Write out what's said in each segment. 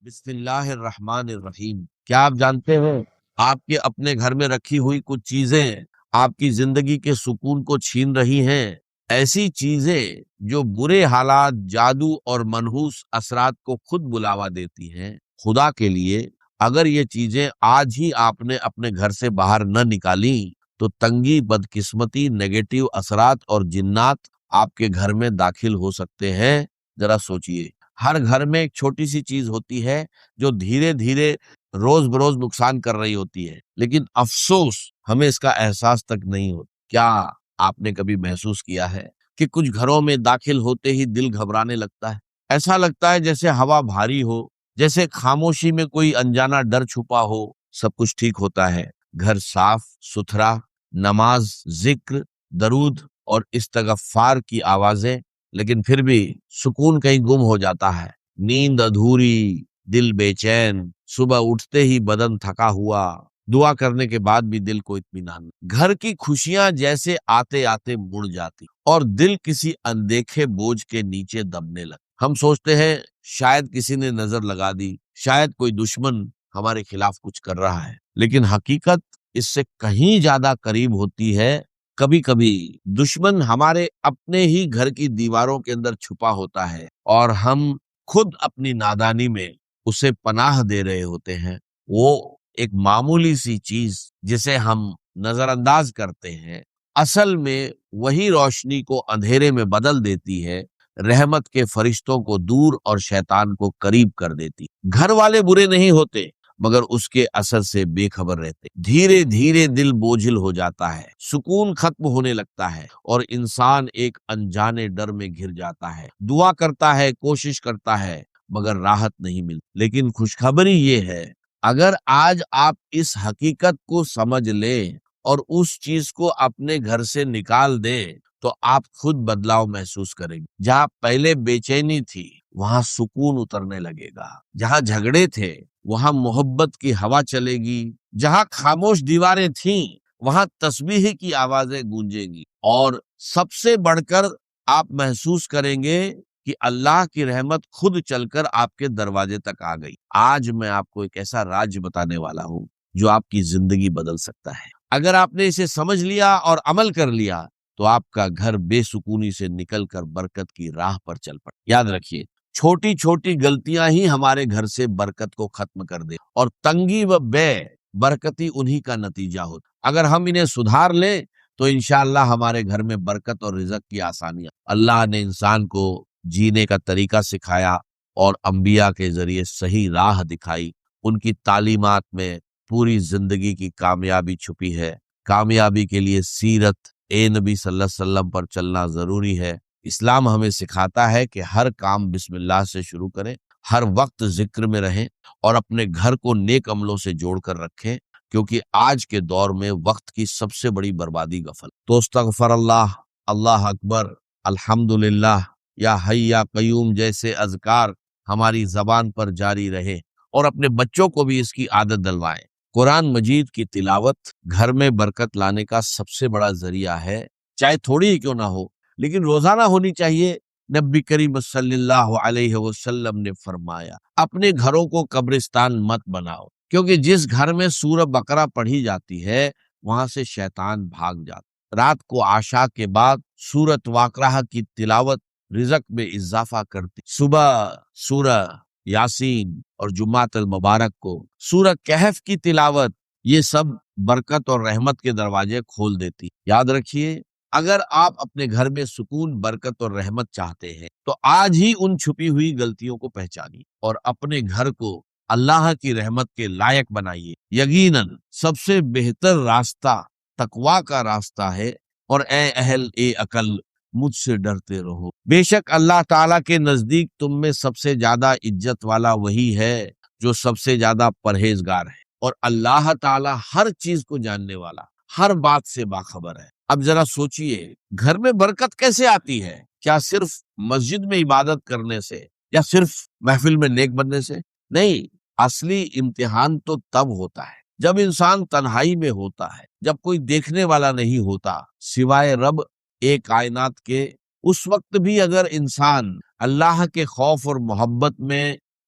بسم اللہ الرحمن الرحیم۔ کیا آپ جانتے ہیں آپ کے اپنے گھر میں رکھی ہوئی کچھ چیزیں آپ کی زندگی کے سکون کو چھین رہی ہیں؟ ایسی چیزیں جو برے حالات، جادو اور منحوس اثرات کو خود بلاوا دیتی ہیں۔ خدا کے لیے اگر یہ چیزیں آج ہی آپ نے اپنے گھر سے باہر نہ نکالیں تو تنگی، بدقسمتی، نیگیٹو اثرات اور جنات آپ کے گھر میں داخل ہو سکتے ہیں۔ ذرا سوچئے، ہر گھر میں ایک چھوٹی سی چیز ہوتی ہے جو دھیرے دھیرے روز بروز نقصان کر رہی ہوتی ہے، لیکن افسوس ہمیں اس کا احساس تک نہیں ہوتا۔ کیا آپ نے کبھی محسوس کیا ہے کہ کچھ گھروں میں داخل ہوتے ہی دل گھبرانے لگتا ہے؟ ایسا لگتا ہے جیسے ہوا بھاری ہو، جیسے خاموشی میں کوئی انجانا ڈر چھپا ہو۔ سب کچھ ٹھیک ہوتا ہے، گھر صاف ستھرا، نماز، ذکر، درود اور استغفار کی آوازیں، لیکن پھر بھی سکون کہیں گم ہو جاتا ہے۔ نیند ادھوری، دل بے چین، صبح اٹھتے ہی بدن تھکا ہوا، دعا کرنے کے بعد بھی دل کو اطمینان نہیں۔ گھر کی خوشیاں جیسے آتے آتے مڑ جاتی اور دل کسی اندیکھے بوجھ کے نیچے دبنے لگا۔ ہم سوچتے ہیں شاید کسی نے نظر لگا دی، شاید کوئی دشمن ہمارے خلاف کچھ کر رہا ہے، لیکن حقیقت اس سے کہیں زیادہ قریب ہوتی ہے۔ کبھی کبھی دشمن ہمارے اپنے ہی گھر کی دیواروں کے اندر چھپا ہوتا ہے اور ہم خود اپنی نادانی میں اسے پناہ دے رہے ہوتے ہیں۔ وہ ایک معمولی سی چیز جسے ہم نظر انداز کرتے ہیں، اصل میں وہی روشنی کو اندھیرے میں بدل دیتی ہے، رحمت کے فرشتوں کو دور اور شیطان کو قریب کر دیتی۔ گھر والے برے نہیں ہوتے، مگر اس کے اثر سے بے خبر رہتے۔ دھیرے دھیرے دل بوجھل ہو جاتا ہے، سکون ختم ہونے لگتا ہے اور انسان ایک انجانے ڈر میں گھر جاتا ہے۔ دعا کرتا ہے، کوشش کرتا ہے، مگر راحت نہیں ملتی۔ لیکن خوشخبری یہ ہے، اگر آج آپ اس حقیقت کو سمجھ لیں اور اس چیز کو اپنے گھر سے نکال دیں تو آپ خود بدلاؤ محسوس کریں گے۔ جہاں پہلے بے چینی تھی وہاں سکون اترنے لگے گا، جہاں جھگڑے تھے وہاں محبت کی ہوا چلے گی، جہاں خاموش دیواریں تھیں وہاں تسبیح کی آوازیں گونجیں گی، اور سب سے بڑھ کر آپ محسوس کریں گے کہ اللہ کی رحمت خود چل کر آپ کے دروازے تک آ گئی۔ آج میں آپ کو ایک ایسا راز بتانے والا ہوں جو آپ کی زندگی بدل سکتا ہے۔ اگر آپ نے اسے سمجھ لیا اور عمل کر لیا تو آپ کا گھر بے سکونی سے نکل کر برکت کی راہ پر چل پڑے۔ یاد رکھیے، چھوٹی چھوٹی غلطیاں ہی ہمارے گھر سے برکت کو ختم کر دے، اور تنگی و بے برکتی انہی کا نتیجہ ہوتا۔ اگر ہم انہیں سدھار لیں تو انشاءاللہ ہمارے گھر میں برکت اور رزق کی آسانیاں۔ اللہ نے انسان کو جینے کا طریقہ سکھایا اور انبیاء کے ذریعے صحیح راہ دکھائی۔ ان کی تعلیمات میں پوری زندگی کی کامیابی چھپی ہے۔ کامیابی کے لیے سیرت نبی صلی اللہ علیہ وسلم پر چلنا ضروری ہے۔ اسلام ہمیں سکھاتا ہے کہ ہر کام بسم اللہ سے شروع کریں، ہر وقت ذکر میں رہیں اور اپنے گھر کو نیک عملوں سے جوڑ کر رکھیں، کیونکہ آج کے دور میں وقت کی سب سے بڑی بربادی غفل۔ تو استغفر اللہ، اللہ اکبر، الحمدللہ، یا حی یا قیوم جیسے اذکار ہماری زبان پر جاری رہے، اور اپنے بچوں کو بھی اس کی عادت دلوائیں۔ قرآن مجید کی تلاوت گھر میں برکت لانے کا سب سے بڑا ذریعہ ہے، چاہے تھوڑی ہی کیوں نہ ہو، لیکن روزانہ ہونی چاہیے۔ نبی کریم صلی اللہ علیہ وسلم نے فرمایا، اپنے گھروں کو قبرستان مت بناؤ، کیونکہ جس گھر میں سورہ بقرہ پڑھی جاتی ہے وہاں سے شیطان بھاگ جاتا۔ رات کو عشاء کے بعد سورۃ واقعہ کی تلاوت رزق میں اضافہ کرتی۔ صبح سورہ یاسین اور جمعۃ المبارک کو سورہ کہف کی تلاوت، یہ سب برکت اور رحمت کے دروازے کھول دیتی۔ یاد رکھیے، اگر آپ اپنے گھر میں سکون، برکت اور رحمت چاہتے ہیں تو آج ہی ان چھپی ہوئی غلطیوں کو پہچانیے اور اپنے گھر کو اللہ کی رحمت کے لائق بنائیے۔ یقیناً سب سے بہتر راستہ تقویٰ کا راستہ ہے، اور اے اہل عقل مجھ سے ڈرتے رہو۔ بے شک اللہ تعالیٰ کے نزدیک تم میں سب سے زیادہ عزت والا وہی ہے جو سب سے زیادہ پرہیزگار ہے، اور اللہ تعالیٰ ہر چیز کو جاننے والا، ہر بات سے باخبر ہے۔ اب ذرا سوچئے، گھر میں برکت کیسے آتی ہے؟ کیا صرف مسجد میں عبادت کرنے سے یا صرف محفل میں نیک بننے سے؟ نہیں، اصلی امتحان تو تب ہوتا ہے جب انسان تنہائی میں ہوتا ہے، جب کوئی دیکھنے والا نہیں ہوتا سوائے رب ایک کائنات کے۔ اس وقت بھی اگر انسان اللہ کے خوف اور محبت میں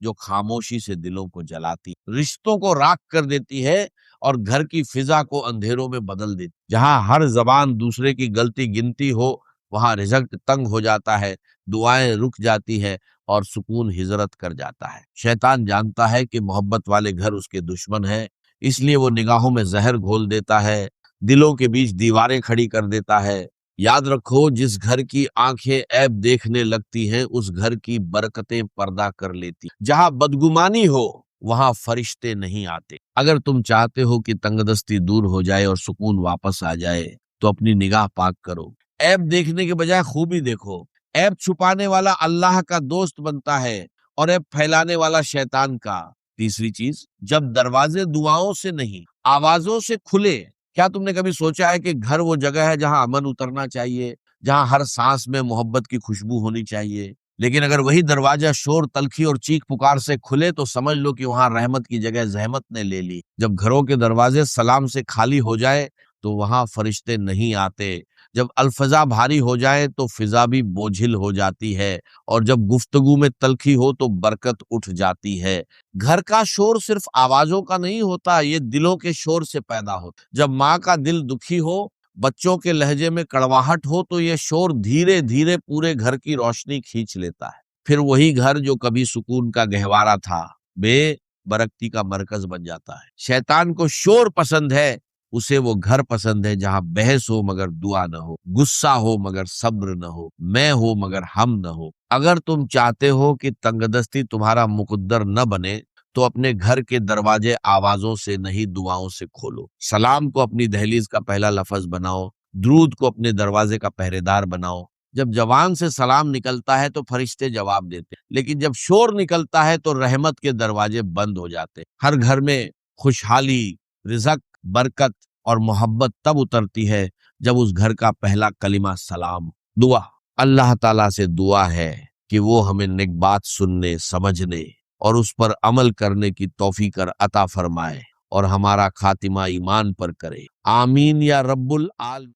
جو خاموشی سے دلوں کو جلاتی، رشتوں کو راکھ کر دیتی ہے اور گھر کی فضا کو اندھیروں میں بدل دیتی۔ جہاں ہر زبان دوسرے کی غلطی گنتی ہو، وہاں رزق تنگ ہو جاتا ہے، دعائیں رک جاتی ہے اور سکون ہجرت کر جاتا ہے۔ شیطان جانتا ہے کہ محبت والے گھر اس کے دشمن ہیں، اس لیے وہ نگاہوں میں زہر گھول دیتا ہے، دلوں کے بیچ دیواریں کھڑی کر دیتا ہے۔ یاد رکھو، جس گھر کی آنکھیں عیب دیکھنے لگتی ہیں اس گھر کی برکتیں پردہ کر لیتی۔ جہاں بدگمانی ہو وہاں فرشتے نہیں آتے۔ اگر تم چاہتے ہو کہ تنگ دستی دور ہو جائے اور سکون واپس آ جائے تو اپنی نگاہ پاک کرو، عیب دیکھنے کے بجائے خوبی دیکھو۔ عیب چھپانے والا اللہ کا دوست بنتا ہے اور عیب پھیلانے والا شیطان کا۔ تیسری چیز، جب دروازے دعاؤں سے نہیں آوازوں سے کھلے۔ کیا تم نے کبھی سوچا ہے کہ گھر وہ جگہ ہے جہاں امن اترنا چاہیے، جہاں ہر سانس میں محبت کی خوشبو ہونی چاہیے؟ لیکن اگر وہی دروازہ شور، تلخی اور چیخ پکار سے کھلے تو سمجھ لو کہ وہاں رحمت کی جگہ زحمت نے لے لی۔ جب گھروں کے دروازے سلام سے خالی ہو جائے تو وہاں فرشتے نہیں آتے۔ جب الفضا بھاری ہو جائے تو فضا بھی بوجھل ہو جاتی ہے، اور جب گفتگو میں تلخی ہو تو برکت اٹھ جاتی ہے۔ گھر کا شور صرف آوازوں کا نہیں ہوتا، یہ دلوں کے شور سے پیدا ہوتا۔ جب ماں کا دل دکھی ہو، بچوں کے لہجے میں کڑواہٹ ہو، تو یہ شور دھیرے دھیرے پورے گھر کی روشنی کھینچ لیتا ہے۔ پھر وہی گھر جو کبھی سکون کا گہوارہ تھا، بے برکتی کا مرکز بن جاتا ہے۔ شیطان کو شور پسند ہے، اسے وہ گھر پسند ہے جہاں بحث ہو مگر دعا نہ ہو، غصہ ہو مگر صبر نہ ہو، میں ہو مگر ہم نہ ہو۔ اگر تم چاہتے ہو کہ تنگ دستی تمہارا مقدر نہ بنے تو اپنے گھر کے دروازے آوازوں سے نہیں دعاؤں سے کھولو۔ سلام کو اپنی دہلیز کا پہلا لفظ بناؤ، درود کو اپنے دروازے کا پہرے دار بناؤ۔ جب زبان سے سلام نکلتا ہے تو فرشتے جواب دیتے ہیں، لیکن جب شور نکلتا ہے تو رحمت کے دروازے بند ہو جاتے ہیں۔ ہر گھر میں خوشحالی، رزق، برکت اور محبت تب اترتی ہے جب اس گھر کا پہلا کلمہ سلام۔ دعا، اللہ تعالیٰ سے دعا ہے کہ وہ ہمیں نیک بات سننے، سمجھنے اور اس پر عمل کرنے کی توفیق عطا فرمائے اور ہمارا خاتمہ ایمان پر کرے۔ آمین یا رب العالمین۔